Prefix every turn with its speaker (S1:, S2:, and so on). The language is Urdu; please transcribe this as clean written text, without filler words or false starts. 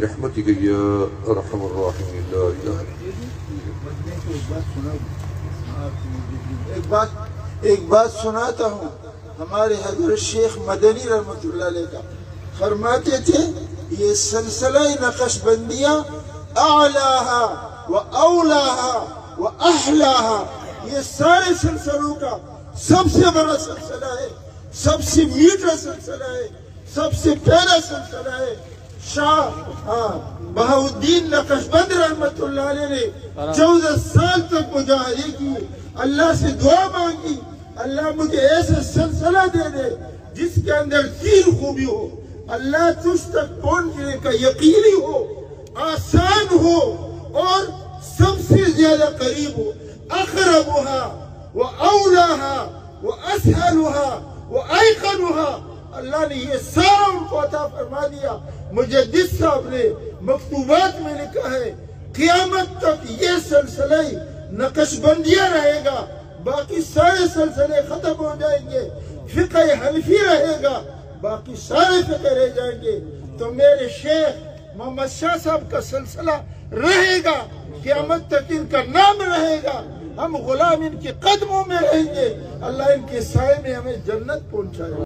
S1: رحمتك يا ارحم الراحمين لا اله
S2: ایک بات سناتا ہوں ہمارے حضرت شیخ مدنی رحمۃ اللہ علیہ کا فرماتے تھے یہ سلسلہ نقش بندیاں اعلیٰ و اولیٰ و احلیٰ یہ سارے سلسلوں کا سب سے بڑا سلسلہ ہے، سب سے میٹھا سلسلہ ہے، سب سے پہلا سلسلہ ہے۔ شاہ بہاؤالدین نقشبند رحمت اللہ علیہ نے 14 سال تک مجاہدے کی، اللہ سے دعا مانگی اللہ مجھے ایسا سلسلہ دے دے جس کے اندر 3 خوبی ہو، اللہ تجھ تک پہنچنے کا یقینی ہو، آسان ہو اور سب سے زیادہ قریب ہو، اقربها واولاها واسهلها وایقنها۔ اللہ نے یہ سارا ان کو عطا فرما دیا۔ مجدد صاحب نے مکتوبات میں لکھا ہے قیامت تک یہ سلسلہ نقش بندیہ رہے گا، باقی سارے سلسلے ختم ہو جائیں گے، فقہ حنفی رہے گا، باقی سارے فقہ رہ جائیں گے۔ تو میرے شیخ محمد شاہ صاحب کا سلسلہ رہے گا، قیامت تک ان کا نام رہے گا، ہم غلام ان کے قدموں میں رہیں گے، اللہ ان کے سائے میں ہمیں جنت پہنچائے۔